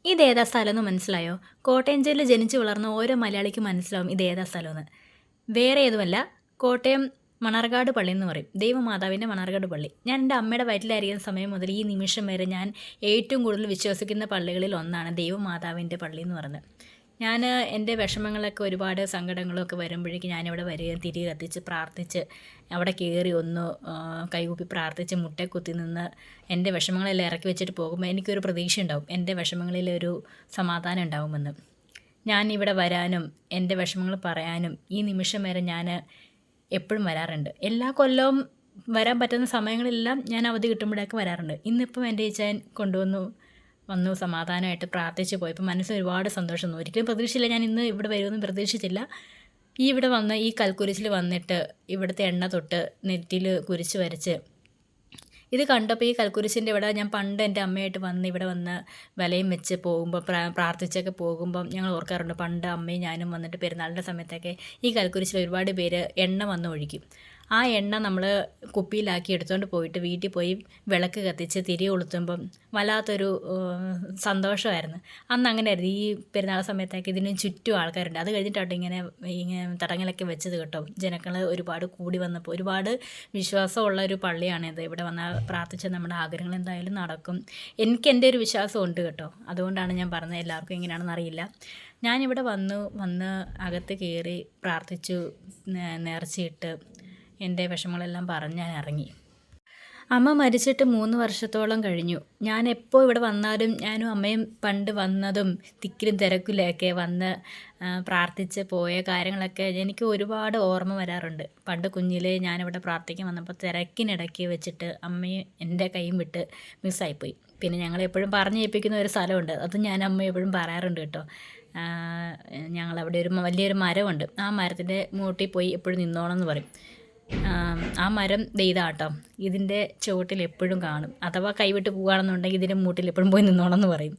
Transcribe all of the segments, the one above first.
ഇതേതാ സ്ഥലമെന്ന് മനസ്സിലായോ? കോട്ടയം ജില്ലയിൽ ജനിച്ചു വളർന്ന ഓരോ മലയാളിക്കും മനസ്സിലാവും ഇതേതാ സ്ഥലമെന്ന്. വേറെ ഏതുമല്ല, കോട്ടയം മണർകാട് പള്ളി എന്ന് പറയും. ദൈവമാതാവിൻ്റെ മണർകാട് പള്ളി. ഞാൻ എൻ്റെ അമ്മയുടെ വയറ്റിലായിരിക്കുന്ന സമയം മുതൽ ഈ നിമിഷം വരെ ഞാൻ ഏറ്റവും കൂടുതൽ വിശ്വസിക്കുന്ന പള്ളികളിൽ ഒന്നാണ് ദൈവമാതാവിൻ്റെ പള്ളി എന്ന് പറയുന്നത്. ഞാൻ എൻ്റെ വിഷമങ്ങളൊക്കെ ഒരുപാട് സങ്കടങ്ങളൊക്കെ വരുമ്പോഴേക്കും ഞാനിവിടെ വരികയും തിരി കത്തിച്ച് പ്രാർത്ഥിച്ച് അവിടെ കയറി ഒന്ന് കൈകൂപ്പി പ്രാർത്ഥിച്ച് മുട്ടേ കുത്തി നിന്ന് എൻ്റെ വിഷമങ്ങളെല്ലാം ഇറക്കി വെച്ചിട്ട് പോകുമ്പോൾ എനിക്കൊരു പ്രതീക്ഷ ഉണ്ടാവും, എൻ്റെ വിഷമങ്ങളിലൊരു സമാധാനം ഉണ്ടാവുമെന്ന്. ഞാൻ ഇവിടെ വരാനും എൻ്റെ വിഷമങ്ങൾ പറയാനും ഈ നിമിഷം വരെ ഞാൻ എപ്പോഴും വരാറുണ്ട്. എല്ലാ കൊല്ലവും വരാൻ പറ്റുന്ന സമയങ്ങളെല്ലാം ഞാൻ അവധി കിട്ടുമ്പോഴൊക്കെ വരാറുണ്ട്. ഇന്നിപ്പം എൻ്റെ ചേച്ചൻ വന്നു സമാധാനമായിട്ട് പ്രാർത്ഥിച്ച് പോയപ്പോൾ മനസ്സിന് ഒരുപാട് സന്തോഷം തോന്നി. ഒരിക്കലും പ്രതീക്ഷിച്ചില്ല ഞാൻ ഇന്ന് ഇവിടെ വരുമെന്ന് പ്രതീക്ഷിച്ചില്ല. ഇവിടെ വന്ന് ഈ കൽക്കുരിശിൽ വന്നിട്ട് ഇവിടുത്തെ എണ്ണ തൊട്ട് നെറ്റിയിൽ കുരിശ് വരച്ച് ഇത് കണ്ടപ്പോൾ ഈ കൽക്കുരിശിൻ്റെ ഇവിടെ ഞാൻ പണ്ട് എൻ്റെ അമ്മയായിട്ട് വന്ന് ഇവിടെ വന്ന് വലയും വെച്ച് പോകുമ്പോൾ പ്രാർത്ഥിച്ചൊക്കെ പോകുമ്പം ഞങ്ങൾ ഓർക്കാറുണ്ട്, പണ്ട് അമ്മയും ഞാനും വന്നിട്ട് പെരുന്നാളിൻ്റെ സമയത്തൊക്കെ ഈ കൽക്കുരിശിൽ ഒരുപാട് പേര് എണ്ണ വന്ന് ഒഴിക്കും. ആ എണ്ണ നമ്മൾ കുപ്പിയിലാക്കി എടുത്തുകൊണ്ട് പോയിട്ട് വീട്ടിൽ പോയി വിളക്ക് കത്തിച്ച് തിരി കൊളുത്തുമ്പം വല്ലാത്തൊരു സന്തോഷമായിരുന്നു. അന്ന് അങ്ങനെയായിരുന്നു. ഈ പെരുന്നാൾ സമയത്തൊക്കെ ഇതിന് ചുറ്റും ആൾക്കാരുണ്ട്. അത് കഴിഞ്ഞിട്ടാണ് ഇങ്ങനെ തടങ്ങലൊക്കെ വെച്ചത് കേട്ടോ. ജനങ്ങൾ ഒരുപാട് കൂടി വന്നപ്പോൾ ഒരുപാട് വിശ്വാസമുള്ള ഒരു പള്ളിയാണിത്. ഇവിടെ വന്നാൽ പ്രാർത്ഥിച്ചാൽ നമ്മുടെ ആഗ്രഹങ്ങൾ എന്തായാലും നടക്കും. എനിക്ക് എൻ്റെ ഒരു വിശ്വാസം ഉണ്ട് കേട്ടോ. അതുകൊണ്ടാണ് ഞാൻ പറഞ്ഞത്. എല്ലാവർക്കും എങ്ങനെയാണെന്ന് അറിയില്ല. ഞാനിവിടെ വന്ന് അകത്ത് കയറി പ്രാർത്ഥിച്ചു, നേർച്ചയിട്ട് എൻ്റെ വിഷമങ്ങളെല്ലാം പറഞ്ഞ് ഞാൻ ഇറങ്ങി. അമ്മ മരിച്ചിട്ട് 3 വർഷത്തോളം കഴിഞ്ഞു. ഞാൻ എപ്പോൾ ഇവിടെ വന്നാലും ഞാനും അമ്മയും പണ്ട് വന്നതും തിക്കിലും തിരക്കിലൊക്കെ വന്ന് പ്രാർത്ഥിച്ച് പോയ കാര്യങ്ങളൊക്കെ എനിക്ക് ഒരുപാട് ഓർമ്മ വരാറുണ്ട്. പണ്ട് കുഞ്ഞിലേ ഞാനിവിടെ പ്രാർത്ഥിക്കാൻ വന്നപ്പോൾ തിരക്കിനിടയ്ക്ക് വെച്ചിട്ട് അമ്മയും എൻ്റെ കൈയും വിട്ട് മിസ്സായിപ്പോയി. പിന്നെ ഞങ്ങളെപ്പോഴും പറഞ്ഞ് ഏൽപ്പിക്കുന്ന ഒരു സ്ഥലമുണ്ട്. അത് ഞാൻ അമ്മ എപ്പോഴും പറയാറുണ്ട് കേട്ടോ. ഞങ്ങളവിടെ വലിയൊരു മരമുണ്ട്. ആ മരത്തിൻ്റെ മൂട്ടിൽ പോയി എപ്പോഴും നിന്നോണം എന്ന് പറയും. ആ മരം ഇതാട്ടോ, ഇതിൻ്റെ ചുവട്ടിൽ എപ്പോഴും കാണും. അഥവാ കൈവിട്ട് പോകുകയാണെന്നുണ്ടെങ്കിൽ ഇതിൻ്റെ മൂട്ടിൽ എപ്പോഴും പോയി നിന്നോണം എന്ന് പറയും.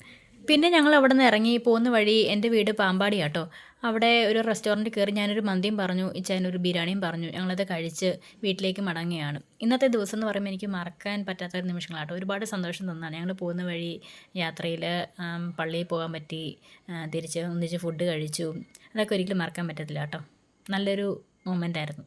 പിന്നെ ഞങ്ങൾ അവിടെ നിന്ന് ഇറങ്ങി പോകുന്ന വഴി എൻ്റെ വീട് പാമ്പാടി ആട്ടോ. അവിടെ ഒരു റെസ്റ്റോറൻറ്റിൽ കയറി ഞാനൊരു മന്തിയും പറഞ്ഞു, ഇച്ചായനൊരു ബിരിയാണിയും പറഞ്ഞു. ഞങ്ങളത് കഴിച്ച് വീട്ടിലേക്ക് മടങ്ങുകയാണ്. ഇന്നത്തെ ദിവസം എന്ന് പറയുമ്പോൾ എനിക്ക് മറക്കാൻ പറ്റാത്ത നിമിഷങ്ങളാട്ടോ. ഒരുപാട് സന്തോഷം തന്നാണ്. ഞങ്ങൾ പോകുന്ന വഴി യാത്രയിൽ പള്ളിയിൽ പോകാൻ പറ്റി, തിരിച്ച് ഒന്നിച്ച് ഫുഡ് കഴിച്ചു. അതൊക്കെ ഒരിക്കലും മറക്കാൻ പറ്റത്തില്ല കേട്ടോ. നല്ലൊരു മൊമെൻ്റ് ആയിരുന്നു.